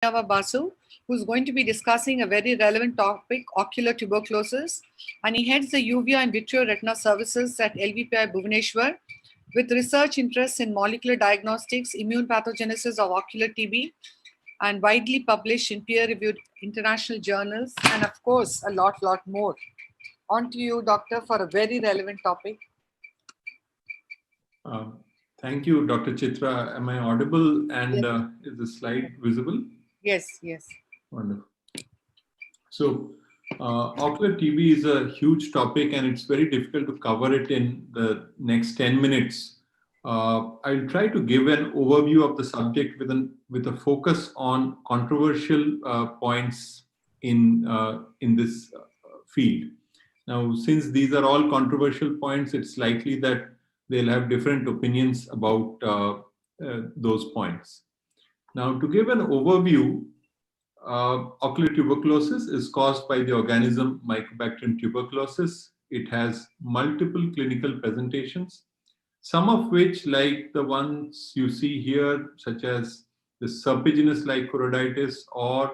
Basu, who's going to be discussing a very relevant topic, ocular tuberculosis, and he heads the UVEA and vitreoretina services at LVPI Bhubaneswar, with research interests in molecular diagnostics, immune pathogenesis of ocular TB, and widely published in peer-reviewed international journals, and of course, a lot more. On to you, Doctor, for a very relevant topic. Thank you, Dr. Chitra. Am I audible and is the slide visible? Yes. Wonderful. So, ocular TB is a huge topic and it's very difficult to cover it in the next 10 minutes. I'll try to give an overview of the subject with a focus on controversial points in this field. Now, since these are all controversial points, it's likely that they'll have different opinions about those points. Now, to give an overview, ocular tuberculosis is caused by the organism Mycobacterium tuberculosis. It has multiple clinical presentations, some of which, like the ones you see here, such as the serpiginous-like choroiditis or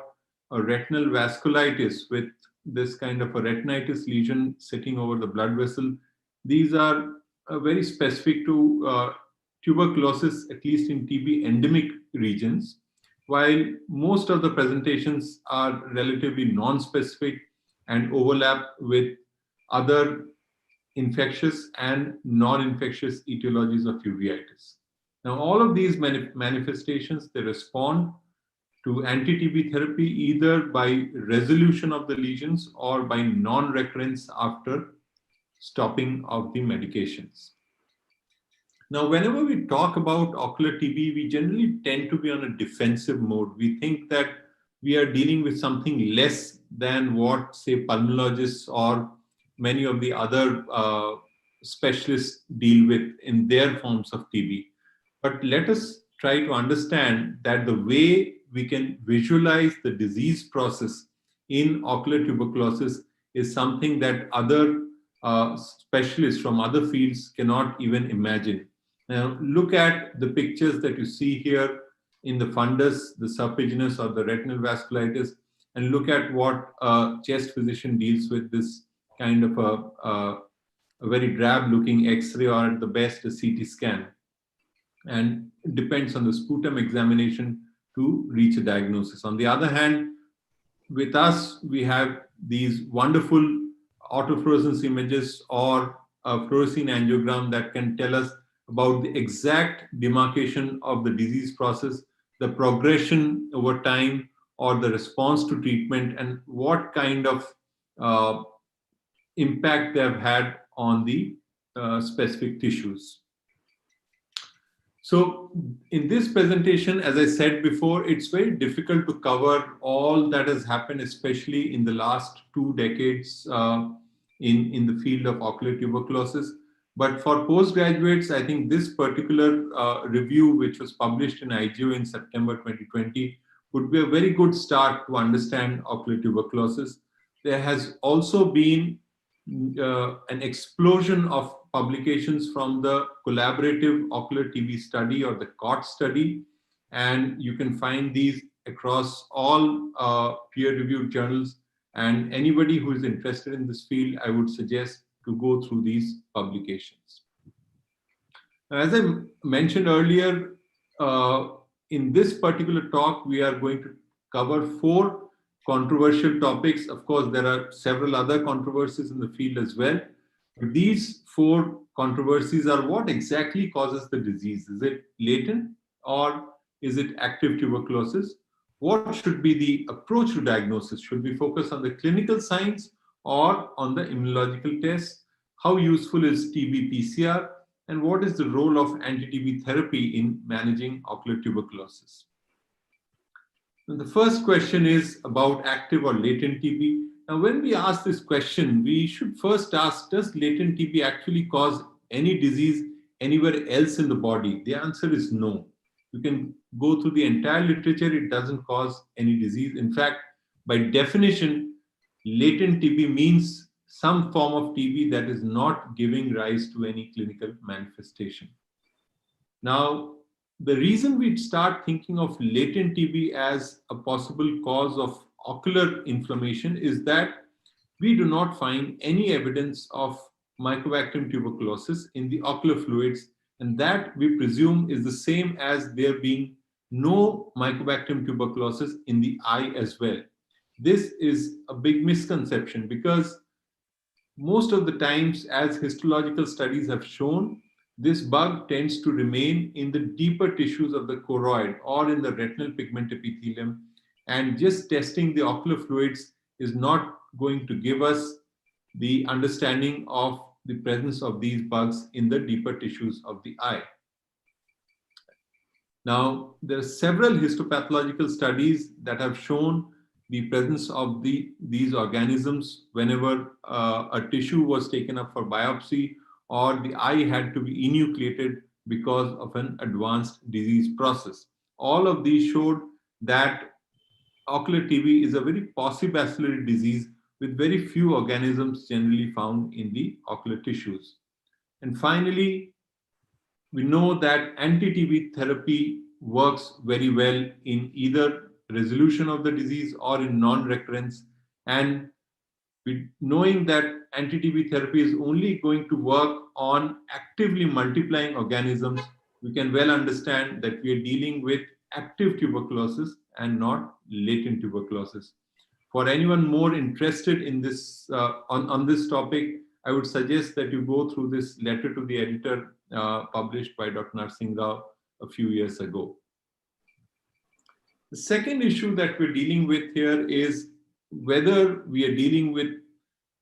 a retinal vasculitis with this kind of a retinitis lesion sitting over the blood vessel. These are very specific to tuberculosis, at least in TB endemic regions, while most of the presentations are relatively non-specific and overlap with other infectious and non-infectious etiologies of uveitis. Now, all of these manifestations, they respond to anti-TB therapy either by resolution of the lesions or by non-recurrence after stopping of the medications. Now, whenever we talk about ocular TB, we generally tend to be on a defensive mode. We think that we are dealing with something less than what, say, pulmonologists or many of the other specialists deal with in their forms of TB. But let us try to understand that the way we can visualize the disease process in ocular tuberculosis is something that other specialists from other fields cannot even imagine. Now, look at the pictures that you see here in the fundus, the serpiginous or the retinal vasculitis, and look at what a chest physician deals with, this kind of a very drab-looking X-ray or at the best a CT scan. And it depends on the sputum examination to reach a diagnosis. On the other hand, with us, we have these wonderful autofluorescence images or a fluorescein angiogram that can tell us about the exact demarcation of the disease process, the progression over time, or the response to treatment, and what kind of impact they have had on the specific tissues. So in this presentation, as I said before, it's very difficult to cover all that has happened, especially in the last 2 decades in the field of ocular tuberculosis. But for postgraduates, I think this particular review, which was published in IGO in September 2020, would be a very good start to understand ocular tuberculosis. There has also been an explosion of publications from the collaborative ocular TB study or the COT study, and you can find these across all peer-reviewed journals. And anybody who is interested in this field, I would suggest to go through these publications. As I mentioned earlier, in this particular talk, we are going to cover 4 controversial topics. Of course, there are several other controversies in the field as well. But these 4 controversies are what exactly causes the disease. Is it latent or is it active tuberculosis? What should be the approach to diagnosis? Should we focus on the clinical signs or on the immunological tests? How useful is TB PCR? And what is the role of anti-TB therapy in managing ocular tuberculosis? And the first question is about active or latent TB. Now, when we ask this question, we should first ask, does latent TB actually cause any disease anywhere else in the body? The answer is no. You can go through the entire literature, it doesn't cause any disease. In fact, by definition, latent TB means some form of TB that is not giving rise to any clinical manifestation. Now, the reason we start thinking of latent TB as a possible cause of ocular inflammation is that we do not find any evidence of Mycobacterium tuberculosis in the ocular fluids, and that we presume is the same as there being no Mycobacterium tuberculosis in the eye as well. This is a big misconception because most of the times, as histological studies have shown, this bug tends to remain in the deeper tissues of the choroid or in the retinal pigment epithelium, and just testing the ocular fluids is not going to give us the understanding of the presence of these bugs in the deeper tissues of the eye. Now, there are several histopathological studies that have shown the presence of these organisms whenever a tissue was taken up for biopsy or the eye had to be enucleated because of an advanced disease process. All of these showed that ocular TB is a very paucibacillary disease with very few organisms generally found in the ocular tissues. And finally, we know that anti-TB therapy works very well in either resolution of the disease or in non-recurrence. And knowing that anti-TB therapy is only going to work on actively multiplying organisms, we can well understand that we are dealing with active tuberculosis and not latent tuberculosis. For anyone more interested in this on this topic, I would suggest that you go through this letter to the editor published by Dr. Narsingh Rao a few years ago. The second issue that we're dealing with here is whether we are dealing with,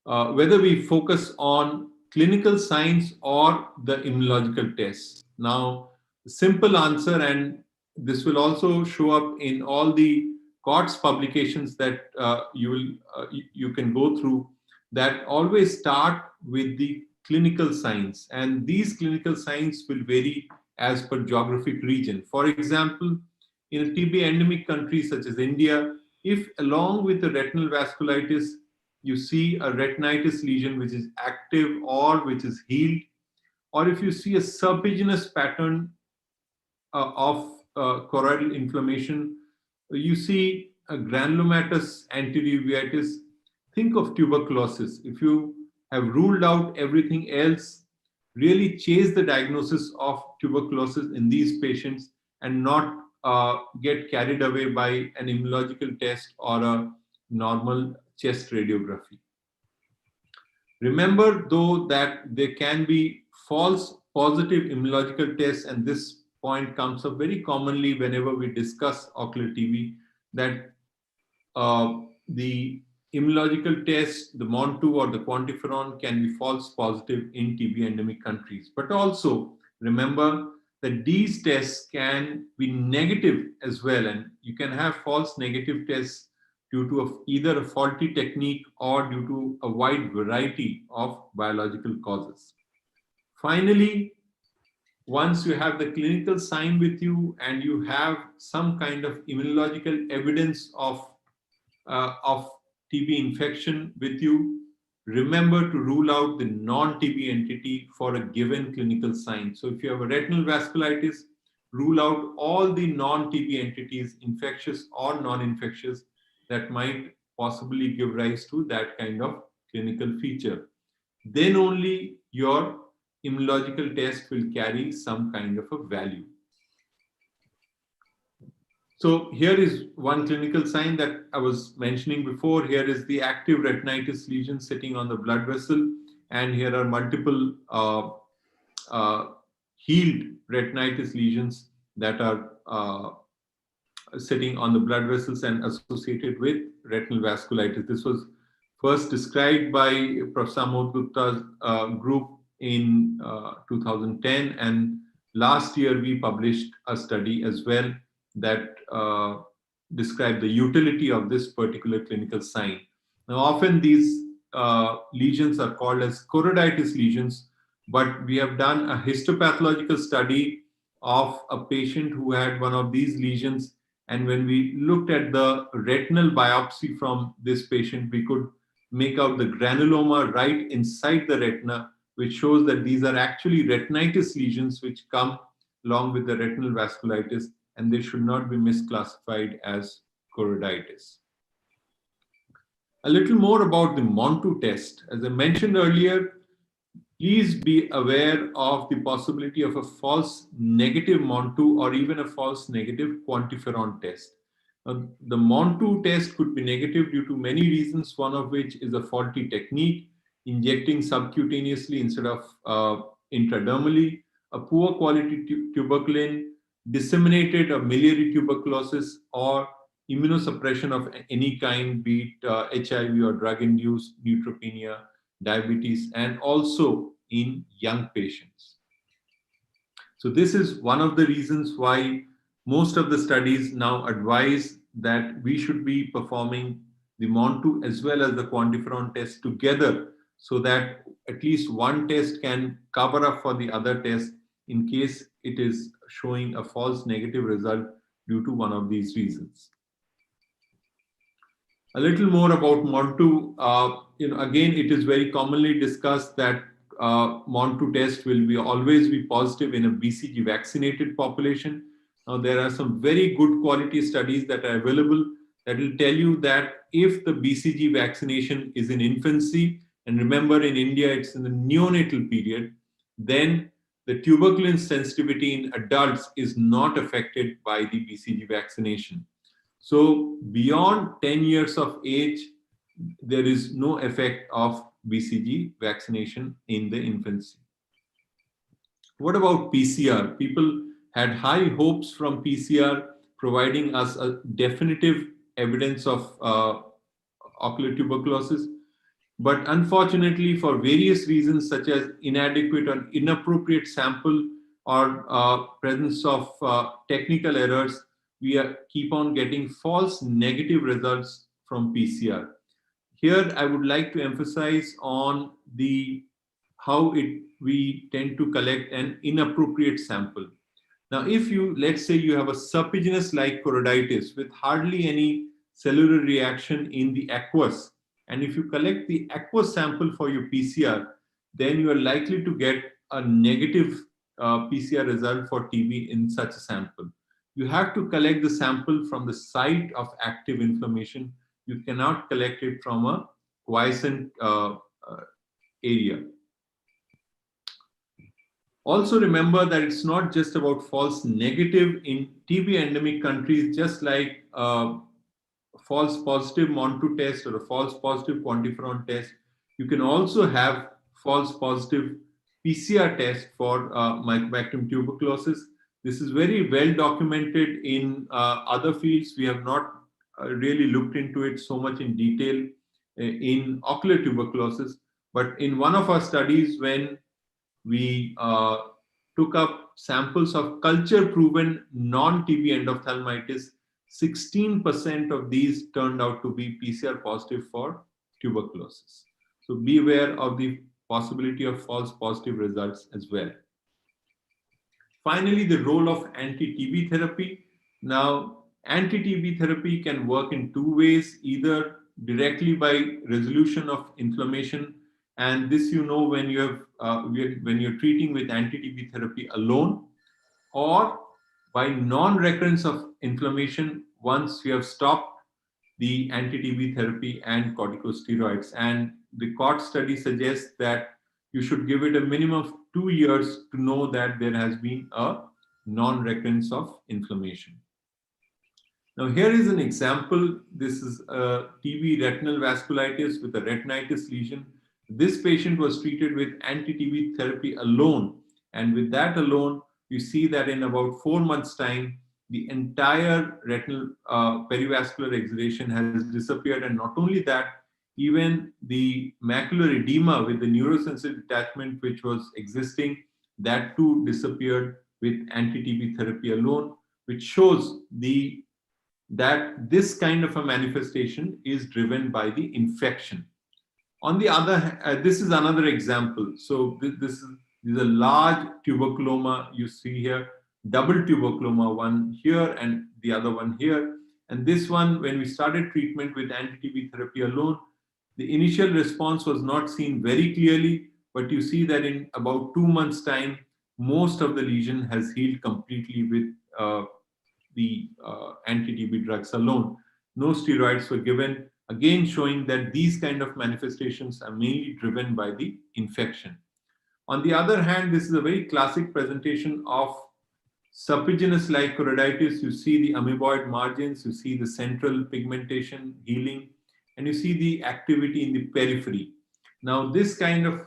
whether we focus on clinical signs or the immunological tests. Now, the simple answer, and this will also show up in all the COTS publications that you can go through, that always start with the clinical signs, and these clinical signs will vary as per geographic region. For example, in a TB endemic country such as India, if along with the retinal vasculitis you see a retinitis lesion which is active or which is healed, or if you see a serpiginous pattern of choroidal inflammation, you see a granulomatous anterior uveitis, think of tuberculosis. If you have ruled out everything else, really chase the diagnosis of tuberculosis in these patients and not get carried away by an immunological test or a normal chest radiography. Remember, though, that there can be false positive immunological tests, and this point comes up very commonly whenever we discuss ocular TB, that the immunological test, the MON2 or the quantiferon, can be false positive in TB endemic countries. But also remember that these tests can be negative as well, and you can have false negative tests due to either a faulty technique or due to a wide variety of biological causes. Finally, once you have the clinical sign with you and you have some kind of immunological evidence of TB infection with you, remember to rule out the non-TB entity for a given clinical sign. So if you have a retinal vasculitis, rule out all the non-TB entities, infectious or non-infectious, that might possibly give rise to that kind of clinical feature. Then only your immunological test will carry some kind of a value. So here is one clinical sign that I was mentioning before. Here is the active retinitis lesion sitting on the blood vessel, and here are multiple healed retinitis lesions that are sitting on the blood vessels and associated with retinal vasculitis. This was first described by Professor Amod Gupta's group in 2010, and last year we published a study as well that described the utility of this particular clinical sign. Now, often these lesions are called as choroiditis lesions, but we have done a histopathological study of a patient who had one of these lesions, and when we looked at the retinal biopsy from this patient, we could make out the granuloma right inside the retina, which shows that these are actually retinitis lesions which come along with the retinal vasculitis, and they should not be misclassified as choroiditis. A little more about the Montu test. As I mentioned earlier, please be aware of the possibility of a false negative Montu or even a false negative quantiferon test. The Montu test could be negative due to many reasons, one of which is a faulty technique, injecting subcutaneously instead of intradermally, a poor quality tuberculin, disseminated or miliary tuberculosis, or immunosuppression of any kind, be it HIV or drug-induced neutropenia, diabetes, and also in young patients. So this is one of the reasons why most of the studies now advise that we should be performing the Montu as well as the quantiferon test together, so that at least one test can cover up for the other test in case it is showing a false negative result due to one of these reasons. A little more about Montu. Again, it is very commonly discussed that Montu test will always be positive in a BCG vaccinated population. Now, there are some very good quality studies that are available that will tell you that if the BCG vaccination is in infancy, and remember in India it's in the neonatal period, then the tuberculin sensitivity in adults is not affected by the BCG vaccination. So beyond 10 years of age, there is no effect of BCG vaccination in the infancy. What about PCR? People had high hopes from PCR, providing us a definitive evidence of ocular tuberculosis. But unfortunately, for various reasons such as inadequate or inappropriate sample or presence of technical errors, we keep on getting false negative results from PCR. Here, I would like to emphasize on how we tend to collect an inappropriate sample. Now, if let's say you have a serpiginous-like choroiditis with hardly any cellular reaction in the aqueous, and if you collect the aqueous sample for your PCR, then you are likely to get a negative PCR result for TB in such a sample. You have to collect the sample from the site of active inflammation. You cannot collect it from a quiescent area. Also remember that it's not just about false negative in TB endemic countries, just like false positive Montu test or a false positive quantiferon test. You can also have false positive PCR test for Mycobacterium tuberculosis. This is very well documented in other fields. We have not really looked into it so much in detail in ocular tuberculosis, but in one of our studies, when we took up samples of culture-proven non-TB endophthalmitis, 16% of these turned out to be PCR positive for tuberculosis. So be aware of the possibility of false positive results as well. Finally, the role of anti-TB therapy. Now, anti-TB therapy can work in two ways, either directly by resolution of inflammation, and this when you're treating with anti-TB therapy alone, or by non-recurrence of inflammation once you have stopped the anti-TB therapy and corticosteroids. And the COT study suggests that you should give it a minimum of 2 years to know that there has been a non-recurrence of inflammation. Now here is an example. This is a TB retinal vasculitis with a retinitis lesion. This patient was treated with anti-TB therapy alone, and with that alone, you see that in about 4 months' time, the entire retinal perivascular exudation has disappeared, and not only that, even the macular edema with the neurosensitive detachment which was existing, that too disappeared with anti-TB therapy alone, which shows that this kind of a manifestation is driven by the infection. On the other hand, this is another example. So this is a large tuberculoma you see here, double tuberculoma, one here and the other one here. And this one, when we started treatment with anti-TB therapy alone, the initial response was not seen very clearly, but you see that in about 2 months' time, most of the lesion has healed completely with the anti-TB drugs alone. No steroids were given, again showing that these kind of manifestations are mainly driven by the infection. On the other hand, this is a very classic presentation of serpiginous-like choroiditis. You see the amoeboid margins, you see the central pigmentation healing, and you see the activity in the periphery. Now, this kind of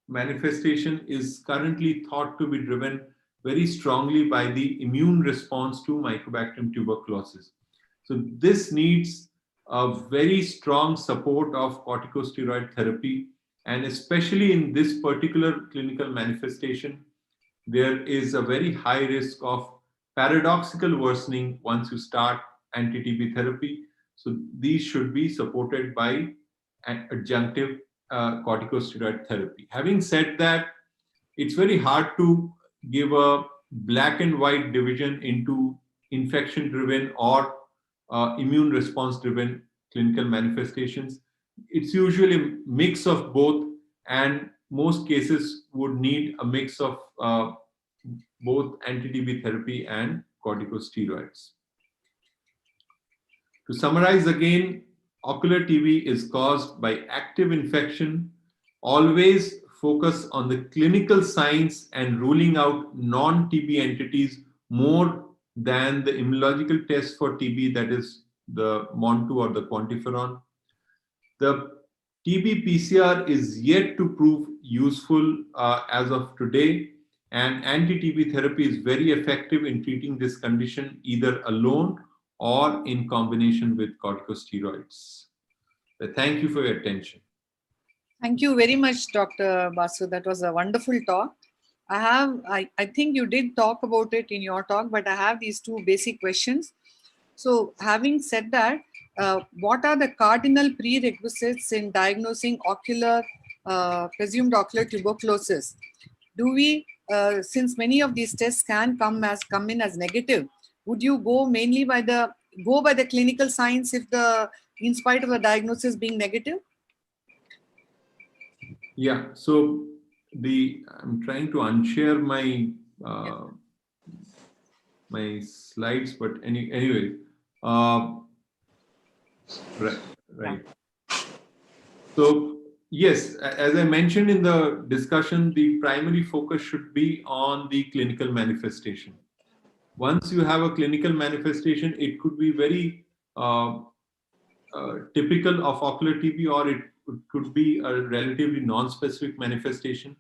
manifestation is currently thought to be driven very strongly by the immune response to Mycobacterium tuberculosis. So this needs a very strong support of corticosteroid therapy, and especially in this particular clinical manifestation, there is a very high risk of paradoxical worsening once you start anti-TB therapy. So these should be supported by an adjunctive corticosteroid therapy. Having said that, it's very hard to give a black and white division into infection-driven or immune response-driven clinical manifestations. It's usually a mix of both, and most cases would need a mix of both anti-TB therapy and corticosteroids. To summarize again, ocular TB is caused by active infection. Always focus on the clinical signs and ruling out non-TB entities more than the immunological test for TB, that is the MON2 or the quantiferon. The TB PCR is yet to prove useful as of today, and anti-TB therapy is very effective in treating this condition either alone or in combination with corticosteroids. So thank you for your attention. Thank you very much, Dr. Basu. That was a wonderful talk. I think you did talk about it in your talk, but I have these two basic questions. So having said that, what are the cardinal prerequisites in diagnosing presumed ocular tuberculosis? Do we, since many of these tests can come in as negative, would you go mainly by the clinical signs in spite of the diagnosis being negative? Yeah, so I'm trying to unshare my my slides, but anyway, right. So yes, as I mentioned in the discussion, the primary focus should be on the clinical manifestation. Once you have a clinical manifestation, it could be very typical of ocular TB, or it could be a relatively non-specific manifestation.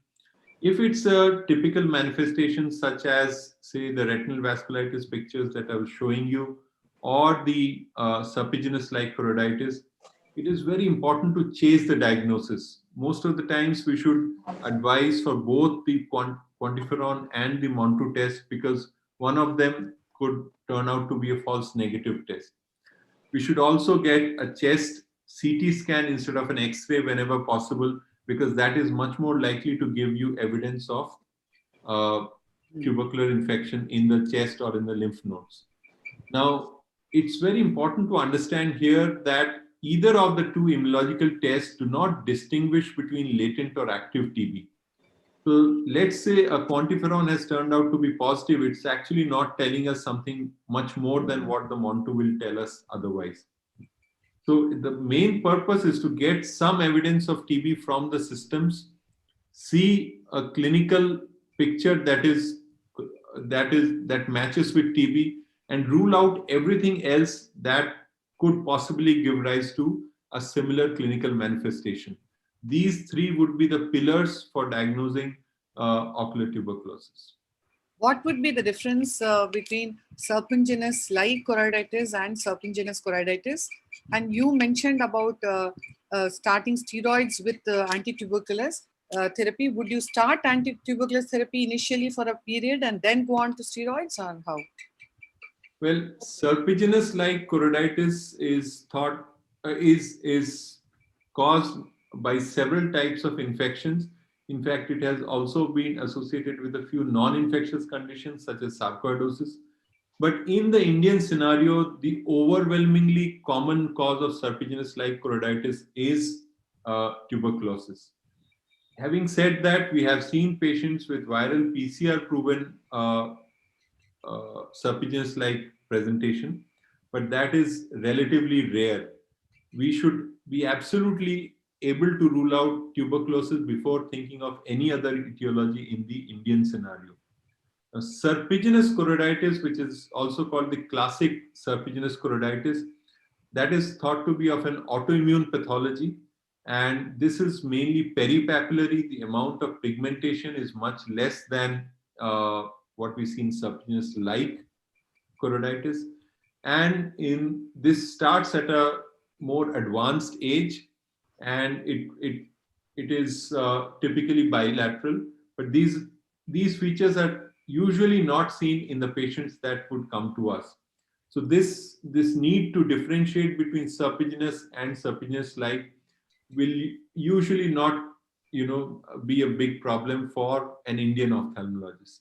If it's a typical manifestation, such as, say, the retinal vasculitis pictures that I was showing you, or the serpiginous-like choroiditis, it is very important to chase the diagnosis. Most of the times, we should advise for both the quantiferon and the MON2 test, because one of them could turn out to be a false negative test. We should also get a chest CT scan instead of an X-ray whenever possible, because that is much more likely to give you evidence of tubercular infection in the chest or in the lymph nodes. Now, it's very important to understand here that either of the two immunological tests do not distinguish between latent or active TB. So let's say a quantiferon has turned out to be positive. It's actually not telling us something much more than what the MON2 will tell us otherwise. So the main purpose is to get some evidence of TB from the systems, see a clinical picture that matches with TB, and rule out everything else that could possibly give rise to a similar clinical manifestation. These three would be the pillars for diagnosing ocular tuberculosis. What would be the difference between serpiginous-like choroiditis and serpiginous choroiditis? And you mentioned about starting steroids with anti-tuberculous therapy. Would you start anti-tuberculous therapy initially for a period and then go on to steroids, or how? Well, serpiginous-like choroiditis is thought is caused by several types of infections. In fact, it has also been associated with a few non-infectious conditions such as sarcoidosis. But in the Indian scenario, the overwhelmingly common cause of serpiginous-like choroiditis is tuberculosis. Having said that, we have seen patients with viral PCR proven serpiginous-like presentation, but that is relatively rare. We should be absolutely able to rule out tuberculosis before thinking of any other etiology in the Indian scenario. Serpiginous choroiditis, which is also called the classic serpiginous choroiditis, that is thought to be of an autoimmune pathology. And this is mainly peripapillary. The amount of pigmentation is much less than what we see in serpiginous-like choroiditis. And in this starts at a more advanced age, and it is typically bilateral. But these features are usually not seen in the patients that would come to us. So this need to differentiate between serpiginous and serpiginous-like will usually not, be a big problem for an Indian ophthalmologist.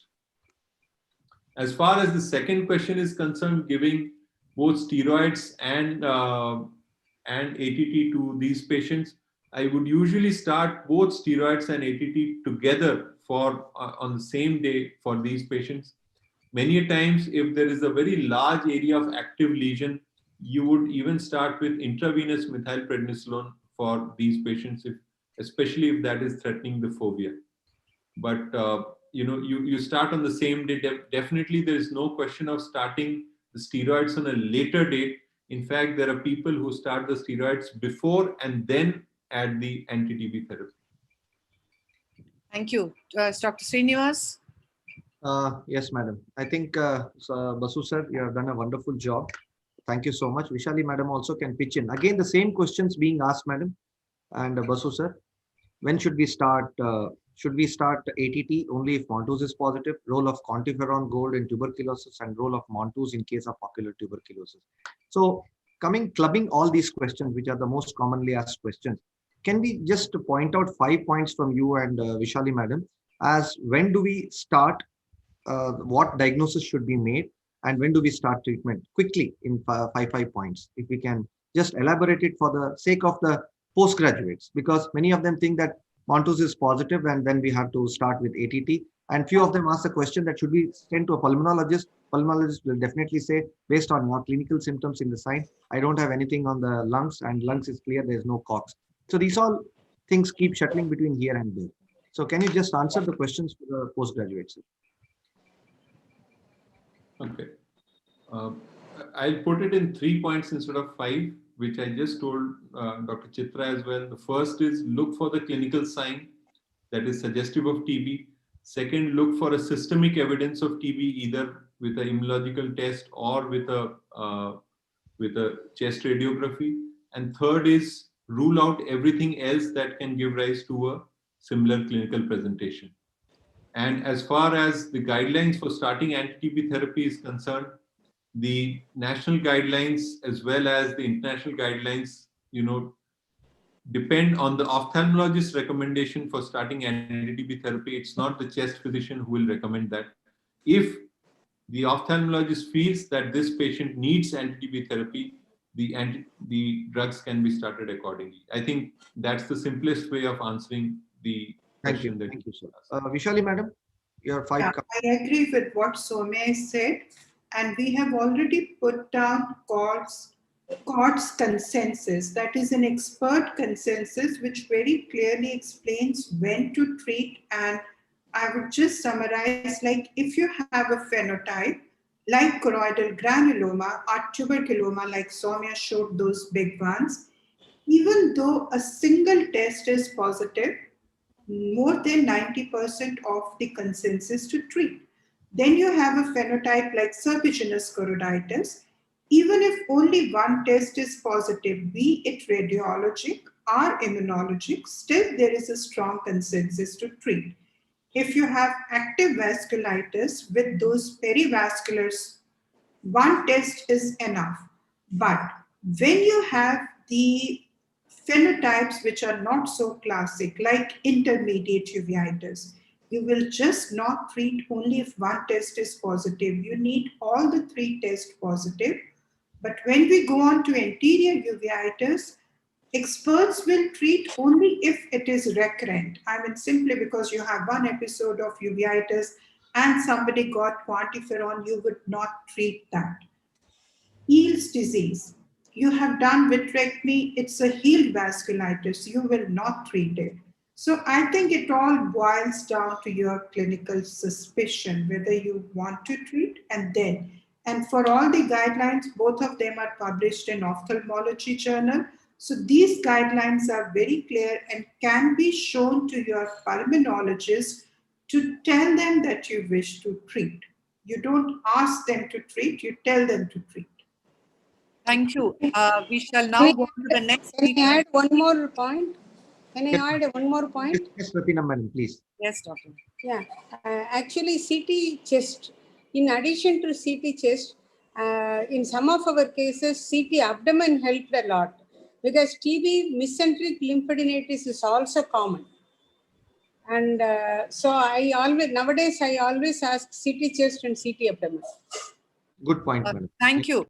As far as the second question is concerned, giving both steroids and ATT to these patients, I would usually start both steroids and ATT together for on the same day for these patients. Many times, if there is a very large area of active lesion, you would even start with intravenous methylprednisolone for these patients, especially if that is threatening the fovea. But you start on the same day. Definitely, there is no question of starting the steroids on a later date. In fact, there are people who start the steroids before and then add the anti-TB therapy. Thank you. Dr. Srinivas? Yes, madam. I think, Basu sir, you have done a wonderful job. Thank you so much. Vishali madam also can pitch in. Again, the same questions being asked, madam. And Basu sir, when should we start? Should we start ATT only if Montus is positive? Role of quantiferon gold in tuberculosis and role of Montus in case of ocular tuberculosis. So clubbing all these questions, which are the most commonly asked questions, can we just point out 5 points from you and Vishali madam as when do we start, what diagnosis should be made, and when do we start treatment? Quickly in five points, if we can just elaborate it for the sake of the postgraduates, because many of them think that Montus is positive and then we have to start with ATT. And few of them ask the question that should we send to a pulmonologist? Pulmonologist will definitely say, based on your clinical symptoms in the sign, I don't have anything on the lungs and lungs is clear, there's no COX. So these all things keep shuttling between here and there. So can you just answer the questions for the postgraduates? Okay. I'll put it in 3 points instead of 5, which I just told Dr. Chitra as well. The first is look for the clinical sign that is suggestive of TB. Second, look for a systemic evidence of TB, either with an immunological test or with a chest radiography. And third is rule out everything else that can give rise to a similar clinical presentation. And as far as the guidelines for starting anti-TB therapy is concerned, the national guidelines as well as the international guidelines, depend on the ophthalmologist's recommendation for starting anti-TB therapy. It's not the chest physician who will recommend that. If the ophthalmologist feels that this patient needs anti-TB therapy, the drugs can be started accordingly. I think that's the simplest way of answering the question. Thank you, sir. Vishali madam, your 5. Yeah, I agree with what Soumya said, and we have already put down CORD's consensus, that is an expert consensus which very clearly explains when to treat. And I would just summarize, like if you have a phenotype like choroidal granuloma or tuberculoma, like Soumya showed those big ones, even though a single test is positive, more than 90% of the consensus to treat. Then you have a phenotype like serpiginous choroiditis. Even if only one test is positive, be it radiologic or immunologic, still there is a strong consensus to treat. If you have active vasculitis with those perivasculars, one test is enough. But when you have the phenotypes which are not so classic, like intermediate uveitis, you will just not treat only if one test is positive. You need all the 3 tests positive. But when we go on to anterior uveitis, Experts will treat only if it is recurrent. I mean, simply because you have one episode of uveitis and somebody got quantiferon, you would not treat that. Eales disease. You have done vitrectomy, it's a healed vasculitis, you will not treat it. So I think it all boils down to your clinical suspicion, whether you want to treat and then. And for all the guidelines, both of them are published in Ophthalmology Journal. So these guidelines are very clear and can be shown to your pulmonologist to tell them that you wish to treat. You don't ask them to treat, you tell them to treat. Thank you. We shall now go to the next Can speaker. I add one more point? Can I Yes, add one more point? Yes, Ratina madam, please. Yes, doctor. Yeah, actually CT chest, in addition to CT chest, in some of our cases, CT abdomen helped a lot because TB mesenteric lymphadenitis is also common. And so nowadays I always ask CT chest and CT abdomen. Good point, madam. Thank you.